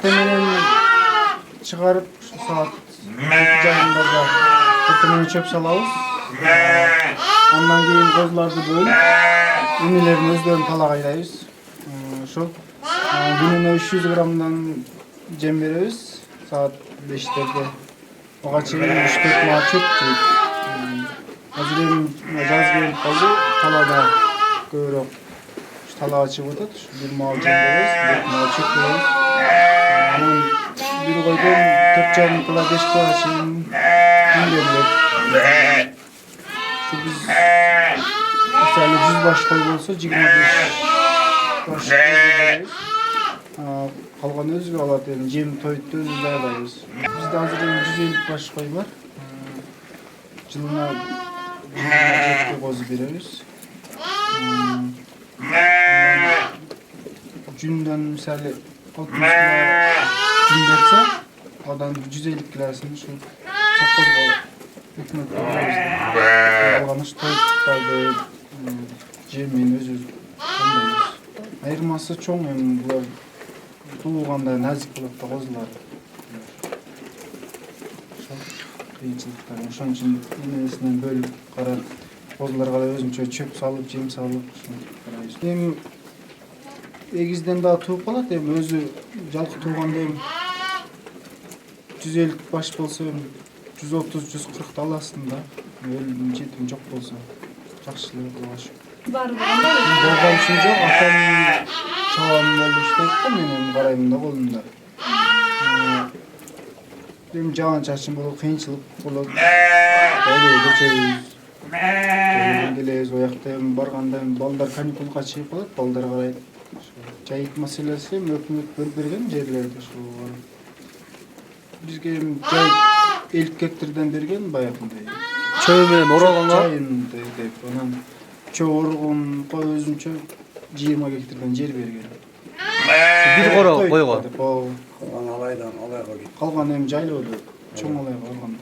эртең чыгарып саат 7:30 эртең чөп салабыз. Андан кийин козуларды бөлүп, инелерин өздөрүн талагайлайбыз. Ошол күнүнө 300 граммдан жем беребиз. Саат 5-терде. Ага чейин 3-4 маа чөп жейт. Азыр эми жаз келип калды, талаада көбүрөөк талаага чыгып атат. Бир маа жем беребиз, 4 маа чөп беребиз. Анан бир койдон 4,5 кг 5 кг чейин берилет. Biz mesela 100 baş koy olsa 25 baş koy veririz. Kalgan özgür alat yani cem toyuttu özgür alırız. Bizde hazır 150 baş koy var. Yılına kozu veririz. Günden mesela 60 kilo gün verse adam 150 kilosunu şu sapkoz kalır. Alғаныш тоюттарды жеммен өзүбүз кондойбуз. Айырмасы чоң, эми булар туулганда назик болот да козулар. Кыйынчылыктар ошон үчүн энесинен бөлүп карап, козуларга да өзүнчө чөп салып, жем салып карайбыз. Эми эгизден дагы тууп калат, эми өзү жалкы туулганда эми 150 баш болсо 130-140 аласың да. Өлüm жетім жоқ болса, жақшылығы болаш. Болған үшін жоқ, атам чабамын өлі іштейді, менен қараймын да қолымда. Эми жаған чачым болуп, кыйынчылык болот. Өлөйдө чөйбүз. Келебиз, оякта эми барганда балдар каникулга чыгып калат, балдар карайт. Жайыт маселеси өкмөт бөлүп берген жерлерди ошол. Бизге жайыт 50 гектардан берген баягындай. Çöy менен ораганга Çayınday деп, анан чөй оргон кой өзүнчө 20 гектардан жер берген. бир коро койгон. Калган алайдан алайга кетти. Калган эми жайлоодо чоң алайга алган.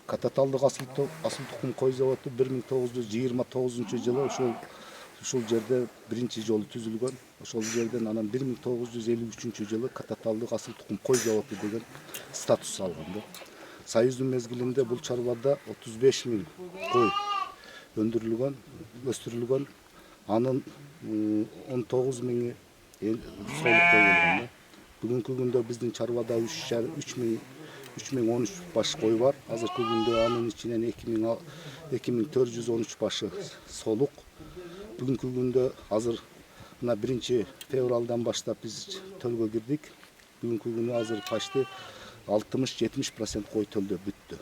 Кататалдык асыл тукум кой заводу 1929-жылы ушул жерде биринчи жолу түзүлгөн. Ошол жерден анан 1953-жылы Кататалдык асыл тукум кой заводу деген статус алган да. Союздун мезгилинде бул чарбада 35 000 кой өндүрүлгөн, өстүрүлгөн. Анын 19 000 солук кой болгон да. Бүгүнкү күндө биздин чарбада 3013 баш кой бар. Азыркы күндө анын ичинен 2413 башы солук. Бүгүнкү күндө азыр мына 1-февралдан баштап биз төлгө кирдик. Бүгүнкү күндө азыр почти 60-70% кой төлдө бүттү.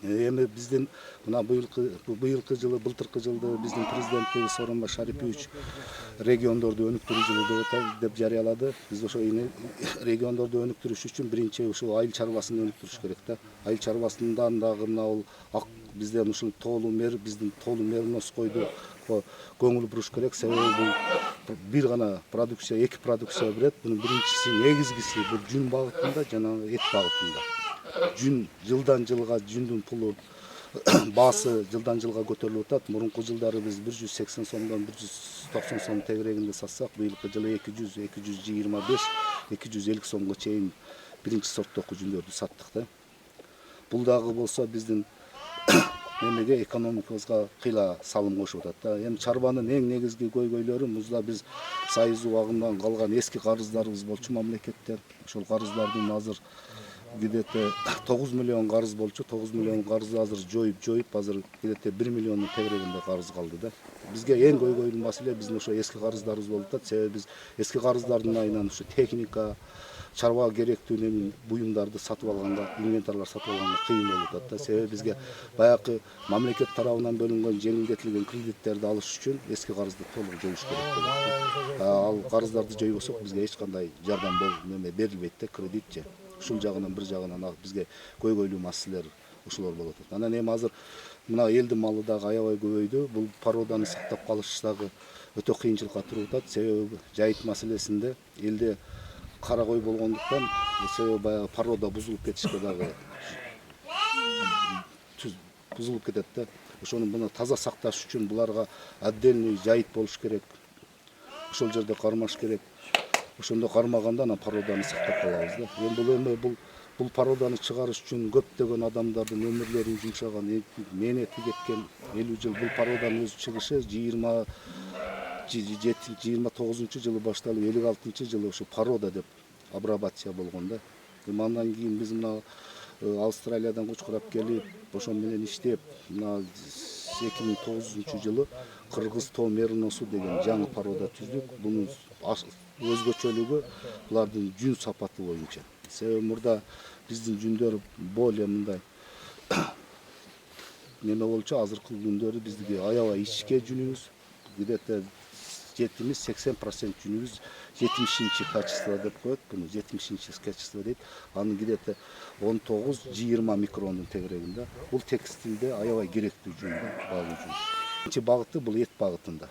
Эми биздин мына быйылкы жылы, былтыркы жылды биздин президенти Сооронбай Шарипович региондорду өнүктүрүү жылы деп жарыялады. Биз ошо региондорду өнүктүрүш үчүн биринчи ушул айыл чарбасын өнүктүрүш керек да. Айыл чарбасынан дагы мына бизден ушул тоолуу мер, биздин тоолуу меринос койду көңүл буруш керек. Себеби бул бир гана продукция, эки продукция берет. Бунун биринчиси негизгиси бул жүн багытында жана эт багытында. Жүн жылдан жылга жүндүн пулу баасы жылдан жылга көтөрүлүп атат. Мурунку жылдары биз 180 сомдон 190 сом тегерегинде сатсак, быйылкы жылы 200, 225, 250 сомго чейин биринчи сорттогу жүндөрдү саттык да. Бул дагы болсо биздин эмеге экономикабызга кыйла салым кошуп атат да. Эми чарбанын эң негизги көйгөйлөрү музда биз Союз убагынан калган эски карыздарыбыз болчу мамлекеттен. Ошол карыздардын азыр Гидете 9 миллион карыз болчу. 9 миллион карызды азыр жоюп азыр гидете 1 миллиондун тегерегинде карыз калды да. Бизге эң көйгөйлүү маселе биздин ошо эски карыздарыбыз болуп атат. Себеби биз эски карыздардын айынан ушу техника, чарба керектүү буюмдарды сатып алганга, инвентарлар сатып алганга кыйын болуп атат да. Себеби бизге баягы мамлекет тарабынан бөлүнгөн жеңилдетилген кредиттерди алыш үчүн эски карызды толук жоюш керек болот. Ал карыздарды жойбосок бизге эч кандай жардам берилбейт да, кредит же. Ушул жагынан бир жагынан бизге көйгөйлүү маселелер ушулар болуп атат. Анан эми азыр мына элдин малы дагы аябай көбөйдү. Бул породаны сактап калыш дагы өтө кыйынчылыкка туруп атат. Себеби жайыт маселесинде элде кара кой болгондуктан себеби баягы порода бузулуп кетишке дагы бузулуп кетет да. Ошону муну таза сакташ үчүн буларга отдельный жайыт болуш керек. Ошол жерде кармаш керек. Ошондо кармаганда анан породаны сактап калабыз да. Бул породаны чыгарыш үчүн көптөгөн адамдардын өмүрлөрүн жумшаган, мээнети кеткен 50 жыл. Бул породанын өзү чыгышы 29-жылы башталып 56-жылы ошо порода деп апробация болгон да. Андан кийин биз мына Австралиядан кучкурап келип, ошон менен иштеп, мына 2009-жылы Кыргыз тоо мериносу деген жаңы порода түздүк. Бунун өзгөчөлүгү булардын жүн сапаты боюнча. Себеби мурда биздин жүндөр более мындай неме болчу, азыркы күндөрү биздики аябай ичке жүнүбүз, где-то 70-80% жүнүбүз 70-чи качество деп коет, буну 70-чи качество дейт. Анын где-то 19-20 микрондун тегерегинде. Бул текстилде аябай керектүү жүн да, баалуу жүн. Экинчи багыты бул эт багытында.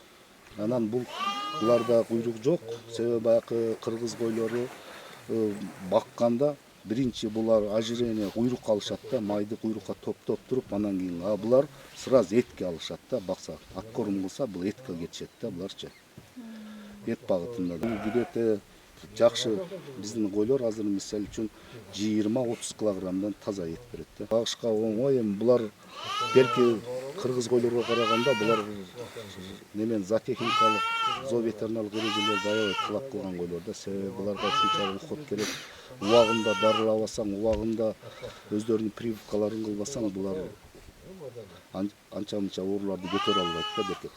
Анан буларда куйрук жок, себеби баягы кыргыз койлору бакканда биринчи булар ожирение куйрук алышат да, майды куйрукка топтоп туруп, анан кийин булар сразу этке алышат да, бакса, откорм кылса бул этке кетишет да буларчы. Эт багытында да. Где-то жакшы биздин койлор азыр мисалы үчүн 20-30 килограммдан таза эт берет да. Багышка оңой, эми булар белки кыргыз койлорго караганда булар немен зоотехникалык, зооветеринарлык эрежелерди аябай талап кылган койлор да. Себеби буларга ушунчалык уход керек. Убагында дарылабасаң, убагында өздөрүнүн прививкаларын кылбасаң, булар анча-мынча ооруларды көтөрө албайт да, белки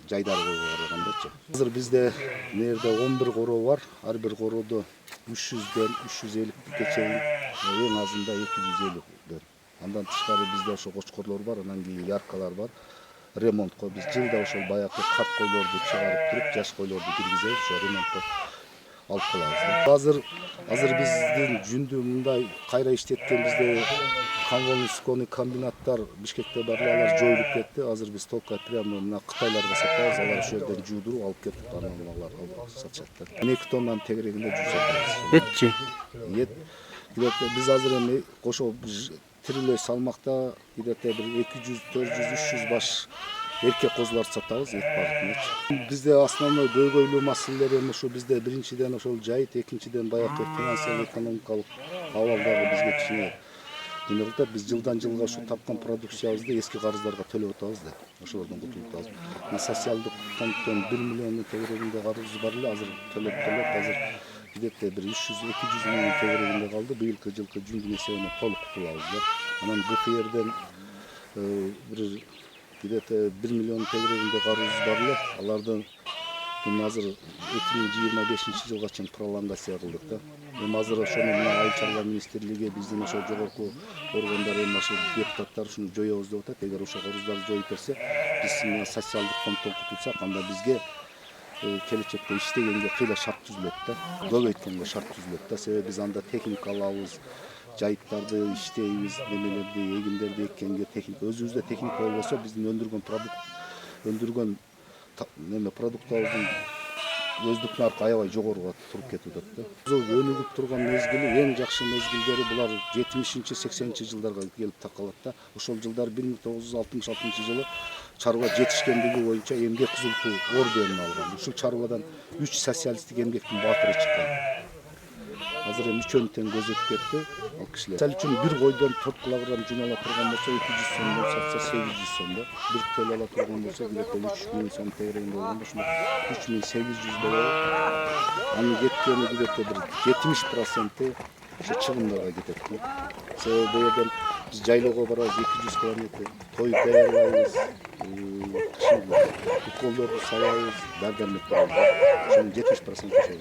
жайдары койго карагандачы. Азыр бизде нерде 11 короо бар. Ар бир короодо 300ден 350-ке чейин, эң азында 250ден. Андан тышкары бизде ошо кочкорлор бар, анан кийин яркалар бар. Ремонтко биз жылда ошол баягы карт койлорду чыгарып туруп, жаш койлорду киргизебиз, ошо ремонтко алып калабыз. Азыр биздин жүндү мындай кайра иштеткен бизде конвольный сконы комбинаттар Бишкекте бар, алар жоюлуп кетти. Азыр биз только прямо мына кытайларга сатабыз, алар ошол жерден жуудуруп алып кетип, анан алар сатышат да. 2 тоннанын тегерегинде жүн сатабыз. Этчи. Эт где-то биз азыр эми ошо тирилөй салмакта где-то бир 200, 400, 300 баш эркек козуларды сатабыз эт багытындачы. Бизде основной көйгөйлүү маселелер эми ушу бизде биринчиден ошол жайыт, экинчиден баягы финансылык экономикалык абал дагы бизге кичине неме кылып атат. Биз жылдан жылга ушу тапкан продукциябызды эски карыздарга төлөп атабыз да. Ошолордон кутулуп атабыз. Мына социалдык фонддон 1 миллиондун тегерегинде карызыбыз бар эле, азыр төлөп азыр где-то бир 300-200 миңдин тегерегинде калды. Быйылкы жылкы жүндүн эсебинен толук кутулабыз да. Анан ГФРден бир где-то 1 миллион тегерегинде карызыбыз бар эле. Алардын азыр 2025-жылга чейин пролонгация кылдык да. Эми азыр ошону мына айыл чарба министрлиги биздин ошо жогорку органдар эми ошо депутаттар ушуну жоебуз деп атат. Эгер ошо карыздарды жоюп берсе, биз мына социалдык фонддон кутулсак, анда бизге келечекте иштегенге кыйла шарт түзүлөт да. Көбөйткөнгө шарт түзүлөт да. Себеби биз анда техника алабыз, жайыттарды иштейбиз, немелерди, эгиндерди эккенге техника. Өзүбүздө техника болбосо биздин өндүргөн продуктыбыздын өздүк наркы аябай жогоруга туруп кетип атат да. Өнүгүп турган мезгили, эң жакшы мезгилдери булар 70-80 жылдарга келип такалат да. Ошол жылдар 1966-жылы чарба жетишкендиги боюнча эмгек кызыл туу орденин алган. Ушул чарбадан 3 социалисттик эмгектин баатыры чыккан. Азыр эми үчөөнү тең көзөтүп кетти ал кишилер. Мисалы үчүн бир койдон 4 килограмм жүн ала турган болсо 200 сомдон сатса 800 сом да. Бир төл ала турган болсо где-то 3000 сом тегерегинде болгондо ушуну 3800 болот. Анын кеткени где-то бир 70% ошо чыгымдарга кетет. Себеби бу жерден биз жайлоого барабыз 200 километр, той даярдайбыз, уколдорду салабыз, дары-дармек барабыз. Ошонун 70% ошо